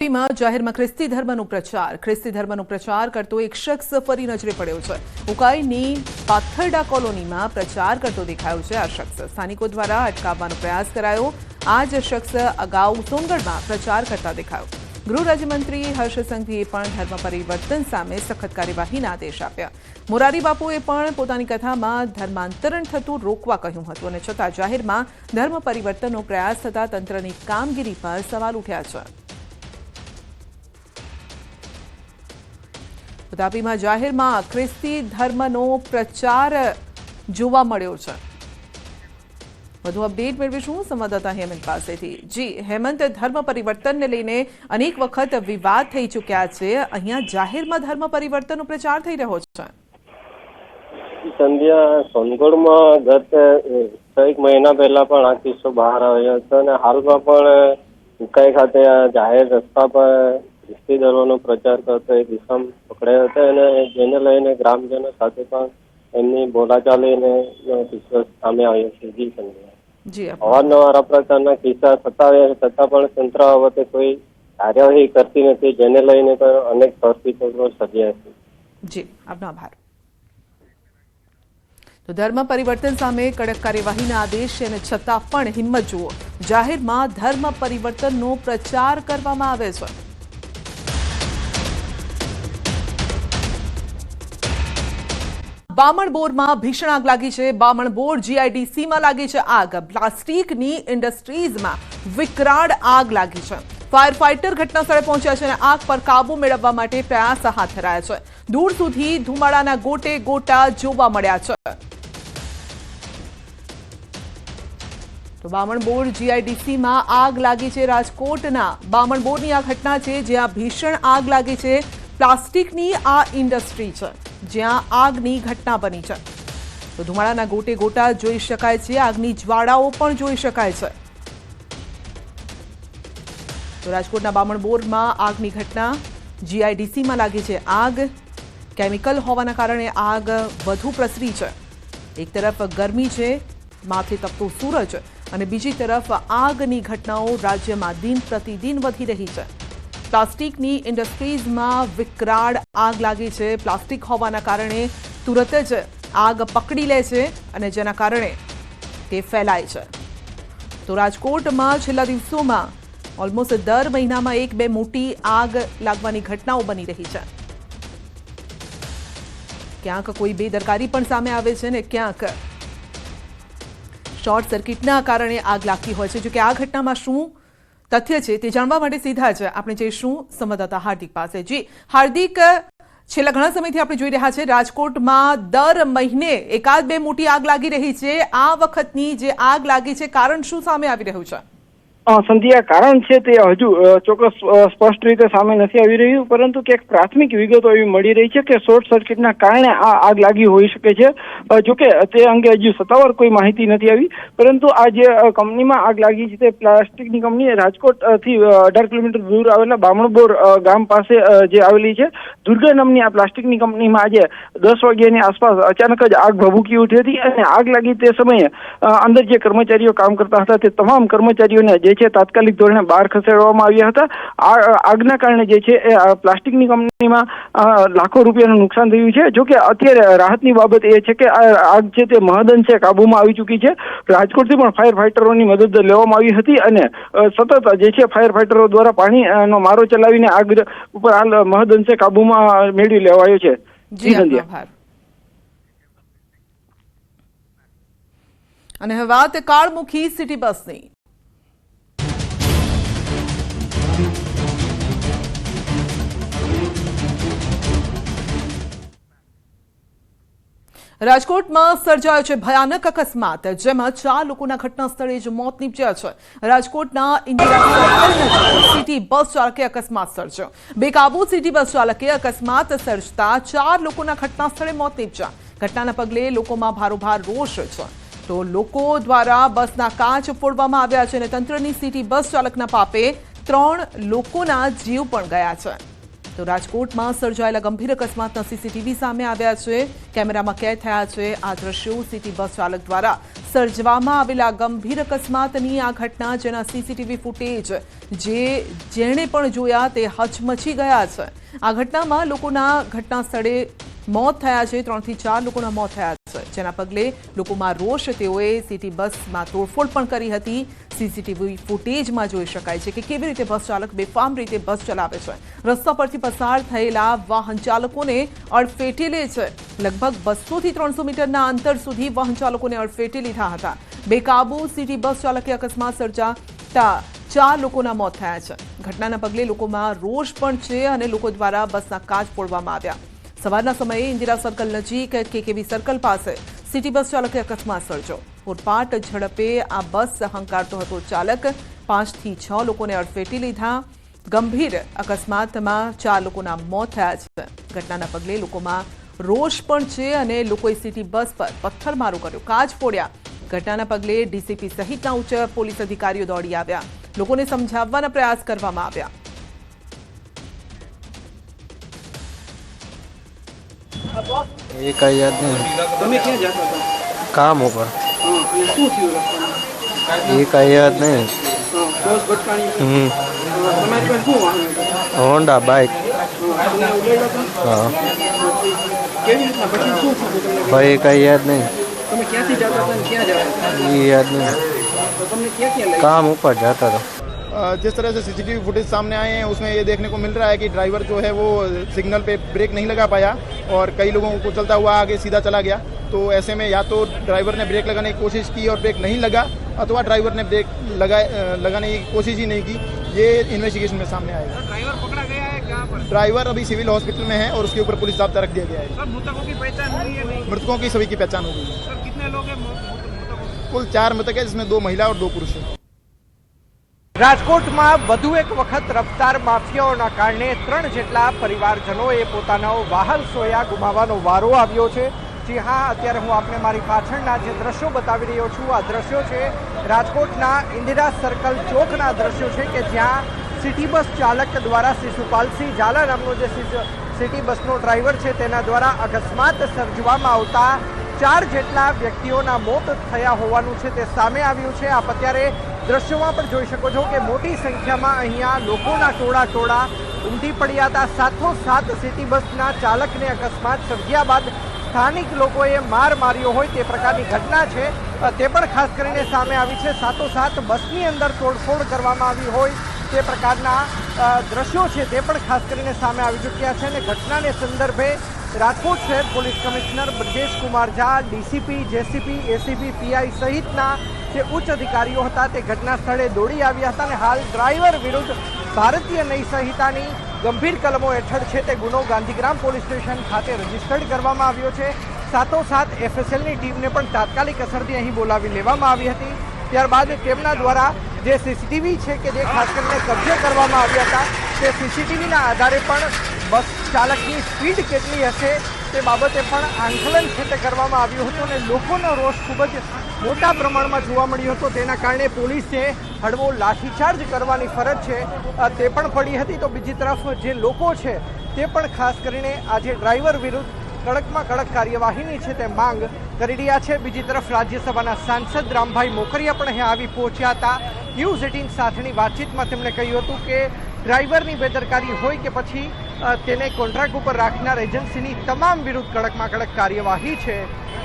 જાહેરમાં ખ્રિસ્તી ધર્મનો પ્રચાર કરતો એક શખ્સ ફરી નજરે પડ્યો છે। ઉકાઈની પાથરડા કોલોનીમાં પ્રચાર કરતો દેખાયો છે। આ શખ્સ સ્થાનિકો દ્વારા અટકાવવાનો પ્રયાસ કરાયો। આ જ શખ્સ અગાઉ સોનગઢમાં પ્રચાર કરતા દેખાયો। ગૃહ રાજ્યમંત્રી હર્ષ સંઘવીએ પણ ધર્મ પરિવર્તન સામે સખત કાર્યવાહીના આદેશ આપ્યા। મોરારી બાપુએ પણ પોતાની કથામાં ધર્માંતરણ થતું રોકવા કહ્યું હતું અને છતાં જાહેરમાં ધર્મ પરિવર્તનનો પ્રયાસ થતા તંત્રની કામગીરી પર સવાલ ઉઠ્યા છે। તાપીમાં જાહેરમાં ખ્રિસ્તી ધર્મનો પ્રચાર જોવા મળ્યો છે। વધુ અપડેટ મેળવીશું સંવાદદાતા હેમંત પાસેથી। જી હેમંત, ધર્મ પરિવર્તનને લઈને અનેક વખત વિવાદ થઈ ચૂક્યા છે। અહીંયા જાહેરમાં ધર્મ પરિવર્તનનો પ્રચાર થઈ રહ્યો છે। સંધ્યા, સોનગઢમાં ગત 6 મહિના પહેલા પણ આ કિસ્સો બહાર આવ્યો હતો અને હાલમાં પણ ઉકાઈ ખાતે જાહેર રસ્તા પર ખ્રિસ્તી ધર્મનો પ્રચાર કરતો એક ઇસમ પકડાયો હતો અને જેને લઈને ગ્રામજનો સાથે પણ એમની બોલાચાલીને કિસ્સો સામે આવ્યો છે। જી સંધ્યા, અવારનવાર આ પ્રકારના કિસ્સા થતા આવ્યા છતાં પણ તંત્ર બાબતે કોઈ કાર્યવાહી કરતી નથી, જેને લઈને પણ અનેક પરિસ્થિતિઓ સર્જાય છે। જી આપનો આભાર। તો ધર્મ પરિવર્તન સામે કડક કાર્યવાહીના આદેશ છે અને છતાં પણ હિંમત જુઓ, જાહેરમાં ધર્મ પરિવર્તનનો પ્રચાર કરવામાં આવે છે। બામણબોરમાં ભીષણ આગ લાગી છે। બામણબોર જીઆઈડીસીમાં લાગી છે આગ। પ્લાસ્ટિકની ઇન્ડસ્ટ્રીઝમાં વિકરાળ આગ લાગી છે। ફાયર ફાઇટર ઘટના સ્થળે પહોંચ્યા છે અને આગ પર કાબુ મેળવવા માટે પ્રયાસ હાથ ધરાયા છે। દૂર સુધી ધુમાડાના ગોટે ગોટા જોવા મળ્યા છે। તો બામણબોર જીઆઈડીસીમાં આગ લાગી છે। રાજકોટના બામણબોરની આ ઘટના છે જ્યાં ભીષણ આગ લાગી છે। પ્લાસ્ટિકની આ ઇન્ડસ્ટ્રી છે જ્યાં આગની ઘટના બની છે। તો ધુમાડાના ગોટે ગોટા જોઈ શકાય છે। આગની જ્વાળાઓ પણ જોઈ શકાય છે। તો રાજકોટના બામણબોરમાં આગની ઘટના, જીઆઈડીસીમાં લાગી છે આગ। કેમિકલ હોવાના કારણે આગ વધુ પ્રસરી છે। એક તરફ ગરમી છે, માથે તપતો સૂરજ, અને બીજી તરફ આગની ઘટનાઓ રાજ્યમાં દિન પ્રતિદિન વધી રહી છે। પ્લાસ્ટિકની ઇન્ડસ્ટ્રીઝમાં વિકરાળ આગ લાગી છે। પ્લાસ્ટિક હોવાના કારણે તુરત જ આગ પકડી લે છે અને જેના કારણે તે ફેલાય છે। તો રાજકોટમાં છેલ્લા દિવસોમાં ઓલમોસ્ટ દર મહિનામાં 1-2 મોટી આગ લાગવાની ઘટનાઓ બની રહી છે। ક્યાંક કોઈ બેદરકારી પણ સામે આવે છે ને ક્યાંક શોર્ટ સર્કિટના કારણે આગ લાગતી હોય છે। જો કે આ ઘટનામાં શું તથ્ય છે તે જાણવા માટે સીધા જ આપણે જઈશું સંવાદદાતા હાર્દિક પાસે। જી હાર્દિક, છેલ્લા ઘણા સમયથી આપણે જોઈ રહ્યા છે રાજકોટમાં દર મહિને 1-2 મોટી આગ લાગી રહી છે। આ વખતની જે આગ લાગી છે કારણ શું સામે આવી રહ્યું છે? સંધ્યા, કારણ છે તે હજુ ચોક્કસ સ્પષ્ટ રીતે સામે નથી આવી રહ્યું, પરંતુ ક્યાંક પ્રાથમિક વિગતો એવી મળી રહી છે કે શોર્ટ સર્કિટના કારણે આ આગ લાગી હોઈ શકે છે। જોકે તે અંગે હજુ સત્તાવાર કોઈ માહિતી નથી આવી, પરંતુ આ જે કંપનીમાં આગ લાગી છે તે પ્લાસ્ટિકની કંપની રાજકોટથી 18 કિલોમીટર દૂર આવેલા બામણબોર ગામ પાસે જે આવેલી છે। દુર્ગા નામની આ પ્લાસ્ટિકની કંપનીમાં આજે 10 વાગ્યાની આસપાસ અચાનક જ આગ ભભૂકી ઉઠી હતી અને આગ લાગી તે સમયે અંદર જે કર્મચારીઓ કામ કરતા હતા તે તમામ કર્મચારીઓને જે છે તાત્કાલિક ધોરણે બહાર ખસેડવામાં આવ્યા હતા। આગના કારણે જે છે એ પ્લાસ્ટિકની કંપનીમાં લાખો રૂપિયાનું નુકસાન થયું છે। જોકે અત્યારે રાહતની બાબત એ છે કે આગ છે તે મહદઅંશે કાબુમાં આવી ચૂકી છે। રાજકોટથી પણ ફાયર ફાઇટરોની મદદ લેવામાં આવી હતી અને સતત જે છે ફાયર ફાઇટરો દ્વારા પાણીનો મારો ચલાવીને આગ ઉપર હાલ મહદઅંશે કાબુમાં મેળવી લેવાયો છે। જી આભાર। અને હવે વાત કાળમુખી સિટી બસની। રાજકોટમાં સર્જાયો છે ભયાનક અકસ્માત, જેમાં 4 લોકોના ઘટના સ્થળે જ મોત નીપજ્યા છે। રાજકોટના ઇન્દિરા સિટી બસ ચાલકે અકસ્માત સર્જ્યો। બેકાબુ સિટી બસ ચાલકે અકસ્માત સર્જતા 4 લોકોના ઘટના સ્થળે મોત નીપજ્યા। ઘટનાના પગલે લોકોમાં ભારોભાર રોષ છે। તો લોકો દ્વારા બસના કાચ ફોડવામાં આવ્યા છે અને તંત્રની સિટી બસ ચાલકના પાપે 3 લોકોના જીવ પણ ગયા છે। તો રાજકોટમાં સર્જાયેલા ગંભીર અકસ્માતના સીસીટીવી સામે આવ્યા છે। કેમેરામાં કેદ થયા છે આ દ્રશ્યો। સિટી બસ ચાલક દ્વારા સર્જવામાં આવેલા ગંભીર અકસ્માતની આ ઘટના, જેના સીસીટીવી ફૂટેજ જેણે પણ જોયા તે હચમચી ગયા છે. આ ઘટનામાં લોકોના ઘટના સ્થળે મોત થયા છે. 3 થી 4 લોકોના મોત થયા છે, જેના પગલે લોકોમાં રોષ. તેઓએ સિટી બસમાં તોડફોડ પણ કરી હતી. સીસીટીવી ફૂટેજમાં જોઈ શકાય છે કે કેવી રીતે બસ ચાલક બેફામ રીતે બસ ચલાવે છે. રસ્તા પરથી પસાર થયેલા વાહન ચાલકોને અડફેટે લે છે. લગભગ 200 થી 300 મીટરના અંતર સુધી વાહન ચાલકોને અડફેટે લીધા હતા. બેકાબુ સિટી બસ ચાલકે અકસ્માત સર્જાતા 4 લોકોના મોત થયા છે. ઘટનાના પગલે લોકોમાં રોષ પણ છે અને લોકો દ્વારા બસના કાચ ફોડવામાં આવ્યા. સવારના સમયે ઇન્દિરા સર્કલ નજીક કેકેવી સર્કલ પાસે સિટી બસ ચાલકે અકસ્માત સર્જો. પૂરપાટ ઝડપે આ બસ હંકારતો હતો ચાલક. 5 થી 6 લોકોને અડફેટી લીધા. ગંભીર અકસ્માતમાં 4 લોકોના મોત થયા છે. ઘટનાના પગલે લોકોમાં રોષ પણ છે અને લોકોએ સિટી બસ પર પથ્થરમારો કર્યો, કાચ ફોડ્યા. ઘટનાના પગલે ડીસીપી સહિતના ઉચ્ચ પોલીસ અધિકારીઓ દોડી આવ્યા. લોકોને સમજાવવાના પ્રયાસ કરવામાં આવ્યા. ये कई याद नहीं। તમે ક્યાં જતા હતા? काम ऊपर અને શું થયું રસ્તામાં? ये कई याद नहीं। બસ ભટકાણી. તમારી પાસે શું વાહન હતું? Honda bike. તમને ઉડાડ્યો હતો? हाँ કેવી રીતના પછી શું થયું તમને? भाई कई याद नहीं। તમે ક્યાંથી જતા હતા અને ક્યાં જતા હતા? ये याद नहीं। તો તમને ક્યાં ક્યાં લઈ? काम ऊपर जाता था। जिस तरह से सीसीटीवी फुटेज सामने आए हैं उसमें ये देखने को मिल रहा है कि ड्राइवर जो है वो सिग्नल पे ब्रेक नहीं लगा पाया और कई लोगों को चलता हुआ आगे सीधा चला गया. तो ऐसे में या तो ड्राइवर ने ब्रेक लगाने की कोशिश की और ब्रेक नहीं लगा, अथवा ड्राइवर ने ब्रेक लगाने की कोशिश ही नहीं की. ये इन्वेस्टिगेशन में सामने आएगा. ड्राइवर पकड़ा गया है कहाँ पर? ड्राइवर अभी सिविल हॉस्पिटल में है और उसके ऊपर पुलिस जाब्ता रख दिया गया है. सर मृतकों की पहचान हुई है नहीं? मृतकों की सभी की पहचान हो गई है. सर कितने लोग हैं मृतकों? कुल 4 मृतक है, जिसमें 2 महिला और 2 पुरुष हैं. રાજકોટમાં વધુ એક વખત રફતાર માફિયાઓના કારણે 3 જેટલા પરિવારજનોએ પોતાનો વાહન સોયા ગુમાવવાનો વારો આવ્યો છે. જી હા, અત્યારે હું આપને મારી પાછળના જે દ્રશ્યો બતાવી રહ્યો છું, આ દ્રશ્યો છે રાજકોટના ઇન્દિરા સર્કલ ચોકના દ્રશ્યો છે કે જ્યાં સિટી બસ ચાલક દ્વારા શિશુપાલસિંહ ઝાલા નામનો જે સિટી બસનો ડ્રાઈવર છે તેના દ્વારા અકસ્માત સર્જવામાં આવતા 4 જેટલા વ્યક્તિઓના મોત થયા હોવાનું છે તે સામે આવ્યું છે. આપ અત્યારે દ્રશ્યોમાં પણ જોઈ શકો છો કે મોટી સંખ્યામાં અહીંયા લોકોના ટોળા ઉમટી પડ્યા હતા. સાથોસાથ સિટી બસના ચાલકને અકસ્માત સર્જ્યા બાદ સ્થાનિક લોકોએ માર માર્યો હોય તે પ્રકારની ઘટના છે તે પણ ખાસ કરીને સામે આવી છે. સાથોસાથ બસની અંદર તોડફોડ કરવામાં આવી હોય તે પ્રકારના દ્રશ્યો છે તે પણ ખાસ કરીને સામે આવી ચૂક્યા છે. અને ઘટનાને સંદર્ભે રાજકોટ શહેર police commissioner Brajesh Kumar Jha, DCP, JCP, ACP, PI સહિતના જે ઉચ્ચ અધિકારીઓ હતા તે ઘટના સ્થળે દોડી આવ્યા હતા અને હાલ ડ્રાઈવર વિરુદ્ધ ભારતીય ન્યાય સંહિતાની ગંભીર કલમો હેઠળ છે તે ગુનો ગાંધીગ્રામ પોલીસ સ્ટેશન ખાતે રજીસ્ટર્ડ કરવામાં આવ્યો છે. સાથોસાથ એફએસએલની ટીમને પણ તાત્કાલિક અસરથી અહીં બોલાવી લેવામાં આવી હતી. ત્યારબાદ તેમના દ્વારા જે સીસીટીવી છે કે જે ખાસ કરીને કબજે કરવામાં આવ્યા હતા તે સીસીટીવીના આધારે પણ બસ ચાલકની સ્પીડ કેટલી હશે તે બાબતે પણ આંકલન છે તે કરવામાં આવ્યું હતું અને લોકોનો રોષ ખૂબ જ મોટા પ્રમાણમાં જોવા મળ્યો હતો. તેના કારણે પોલીસે હળવો લાઠીચાર્જ કરવાની ફરજ છે તે પણ પડી હતી. તો બીજી તરફ જે લોકો છે તે પણ ખાસ કરીને આજે ડ્રાઈવર વિરુદ્ધ કડકમાં કડક કાર્યવાહીની છે તે માંગ કરી રહ્યા છે. બીજી તરફ રાજ્યસભાના સાંસદ રામભાઈ મોકરિયા પણ અહીંયા આવી પહોંચ્યા હતા. ન્યૂઝ 18 સાથેની વાતચીતમાં તેમણે કહ્યું હતું કે ડ્રાઈવરની બેદરકારી હોય કે પછી તેને કોન્ટ્રાક્ટ ઉપર રાખનાર એજન્સીની તમામ વિરુદ્ધ કડકમાં કડક કાર્યવાહી છે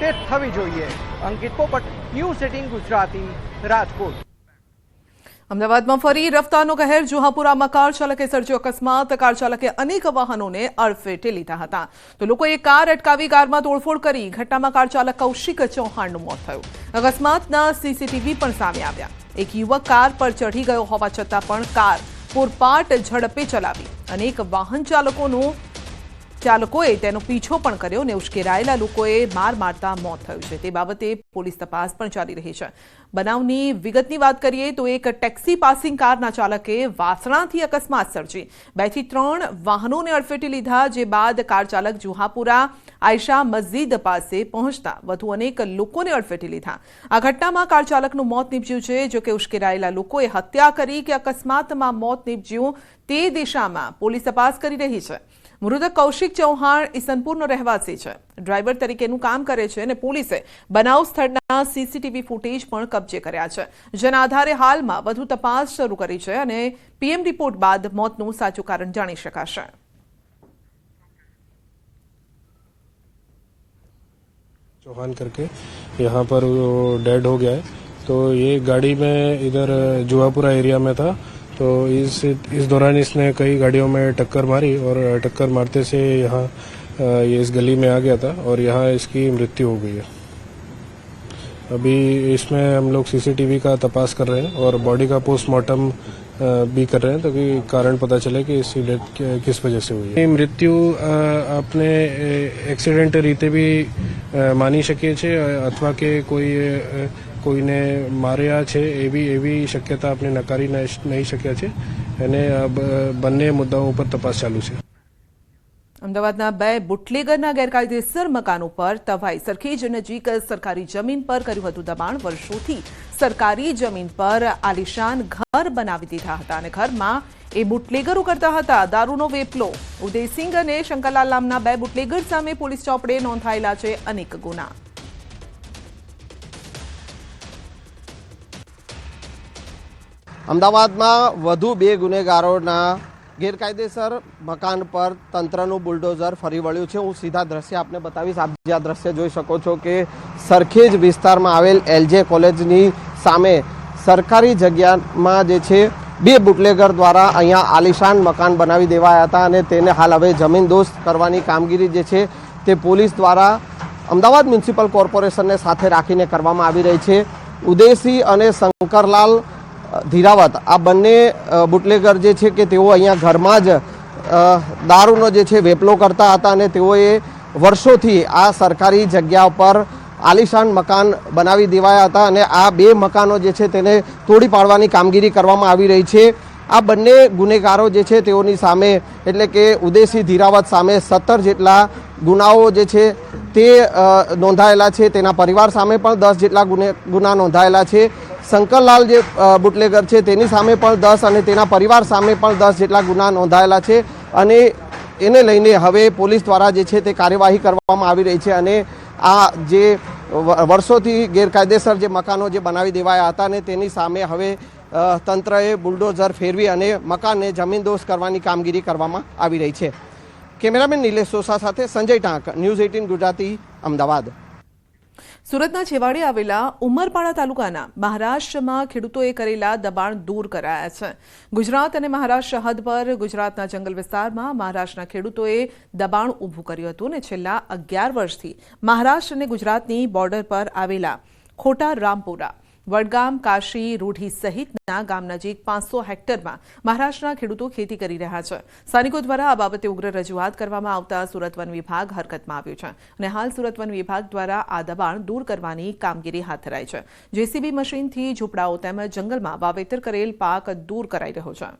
તે થવી જોઈએ. અંકિત પોપટ, ન્યૂઝ 18 ગુજરાતી, રાજકોટ. અમદાવાદમાં ફરી રફતારનો કહેર. જુહાપુરામાં કાર ચાલકે સર્જ્યો અકસ્માત. કાર ચાલકે અનેક વાહનોને અડફેટે લીધા હતા તો લોકોએ કાર અટકાવી કારમાં તોડફોડ કરી. ઘટનામાં કાર ચાલક કૌશિક ચૌહાણનું મોત થયું. અકસ્માતના સીસીટીવી પણ સામે આવ્યા. એક યુવક કાર પર ચઢી ગયો હોવા છતાં પણ કાર પૂરપાટ ઝડપે ચલાવી. અનેક વાહન ચાલકોએ તેનો પીછો પણ કર્યો અને ઉશ્કેરાયેલા લોકોએ માર મારતા મોત થયું છે. તે બાબતે પોલીસ તપાસ પણ ચાલી રહી છે. બનાવની વિગતની વાત કરીએ તો એક ટેક્સી પાસિંગ કારના ચાલકે વાસણાથી અકસ્માત સર્જી 2 થી 3 વાહનોને અડફેટે લીધા. જે બાદ કાર ચાલક જુહાપુરા આયશા મસ્જિદ પાસે પહોંચતા વધુ અનેક લોકોને અડફેટે લીધા. આ ઘટનામાં કાર ચાલકનું મોત નીપજ્યું છે. જોકે ઉશ્કેરાયેલા લોકોએ હત્યા કરી કે અકસ્માતમાં મોત નીપજ્યું તે દિશામાં પોલીસ તપાસ કરી રહી છે. મૃતક કૌશિક ચૌહાણ ઈસનપુરનો રહેવાસી છે. ડ્રાઈવર તરીકેનું કામ કરે છે અને પોલીસે બનાવ સ્થળના સીસીટીવી ફૂટેજ પણ કબજે કર્યા છે, જેના આધારે હાલમાં વધુ તપાસ શરૂ કરી છે અને પીએમ રિપોર્ટ બાદ મોતનું સાચું કારણ જાણી શકાશે. चौहान करके यहाँ पर वो डेड हो गया है. तो ये गाड़ी में इधर जुआपुरा एरिया में था. तो इस दौरान इसने कई गाड़ियों में टक्कर मारी और टक्कर मारते से यहाँ ये इस गली में आ गया था और यहाँ इसकी मृत्यु हो गई है. अभी इसमें हम लोग सीसीटीवी का तपास कर रहे हैं और बॉडी का पोस्टमार्टम भी कर रहे हैं ताकि कारण पता चले कि इसकी डेथ किस वजह से हुई है. मृत्यु आपने एक्सीडेंट रीते भी માની શકીએ છીએ અથવા કે કોઈને માર્યા છે એવી શક્યતા આપણે નકારી નહીં શક્યા છે અને બંને મુદ્દાઓ ઉપર તપાસ ચાલુ છે. અમદાવાદના 2 બુટલેગરના ગેરકાયદેસર મકાનો પર તવાઈ. સરખેજ નજીક સરકારી જમીન પર કર્યું હતું દબાણ. વર્ષોથી સરકારી જમીન પર આલિશાન ઘર બનાવી દીધા હતા અને ઘરમાં એ બુટલેગરો કરતા હતા દારૂનો વેપલો. ઉદયસિંહ અને શંકરલાલ નામના 2 બુટલેગર સામે પોલીસ ચોપડે નોંધાયેલા છે અનેક ગુના. અમદાવાદમાં વધુ 2 ગુનેગારોના ગેરકાયદેસર મકાન પર તંત્રનું બુલડોઝર ફરી વળ્યું છે. હું સીધા દ્રશ્ય આપને બતાવીશ. આપ જે આ દ્રશ્ય જોઈ શકો છો કે સરખેજ વિસ્તારમાં આવેલ એલજે કોલેજની સામે સરકારી જગ્યામાં જે છે 2 બુટલેગર દ્વારા અહીંયા આલિશાન મકાન બનાવી દેવાયા હતા અને તેને હાલ હવે જમીનદોસ્ત કરવાની કામગીરી જે છે તે પોલીસ દ્વારા અમદાવાદ મ્યુનિસિપલ કોર્પોરેશનને સાથે રાખીને કરવામાં આવી રહી છે. ઉદયસિંહ અને શંકરલાલ ધીરાવત આ બંને બુટલેગર જે છે કે તેઓ અહીંયા ઘરમાં જ દારૂનો જે છે વેપલો કરતા હતા અને તેઓએ વર્ષોથી આ સરકારી જગ્યા પર આલિશાન મકાન બનાવી દેવાયા હતા અને આ 2 મકાનો જે છે તેને તોડી પાડવાની કામગીરી કરવામાં આવી રહી છે. આ બંને ગુનેગારો જે છે તેઓની સામે એટલે કે ઉદયસિંહ ધીરાવત સામે 17 જેટલા ગુનાઓ જે છે તે નોંધાયેલા છે. તેના પરિવાર સામે પણ 10 જેટલા ગુના નોંધાયેલા છે. શંકરલાલ જે બુટલેગર છે તેની સામે પણ 10 અને તેના પરિવાર સામે પણ 10 જેટલા ગુના નોંધાયેલા છે અને એને લઈને હવે પોલીસ દ્વારા જે છે તે કાર્યવાહી કરવામાં આવી રહી છે અને આ જે વર્ષોથી ગેરકાયદેસર જે મકાનો જે બનાવી દેવાયા હતા ને તેની સામે હવે તંત્રએ બુલડોઝર ફેરવી અને મકાનને જમીનદોસ્ત કરવાની કામગીરી કરવામાં આવી રહી છે. કેમેરામેન નિલેશ સોસા સાથે સંજય ટાંક, ન્યૂઝ 18 ગુજરાતી, અમદાવાદ. સુરતના છેવાડે આવેલા ઉમરપાડા તાલુકાના મહારાષ્ટ્રમાં ખેડૂતોએ કરેલા દબાણ દૂર કરાયા છે. ગુજરાત અને મહારાષ્ટ્ર સરહદ પર ગુજરાતના જંગલ વિસ્તારમાં મહારાષ્ટ્રના ખેડૂતોએ દબાણ ઊભું કર્યું હતું અને છેલ્લા 11 વર્ષથી મહારાષ્ટ્ર અને ગુજરાતની બોર્ડર પર આવેલા ખોટા રામપુરા, વડગામ, કાશી, રૂઢી સહિતના ગામ નજીક 500 હેક્ટરમાં મહારાષ્ટ્રના ખેડૂતો ખેતી કરી રહ્યા છે. સ્થાનિકો દ્વારા આ બાબતે ઉગ્ર રજૂઆત કરવામાં આવતા સુરત વન વિભાગ હરકતમાં આવ્યું છે અને હાલ સુરત વન વિભાગ દ્વારા આ દબાણ દૂર કરવાની કામગીરી હાથ ધરાઈ છે. જેસીબી મશીનથી ઝૂંપડાઓ તેમજ જંગલમાં વાવેતર કરેલ પાક દૂર કરાઈ રહ્યો છે.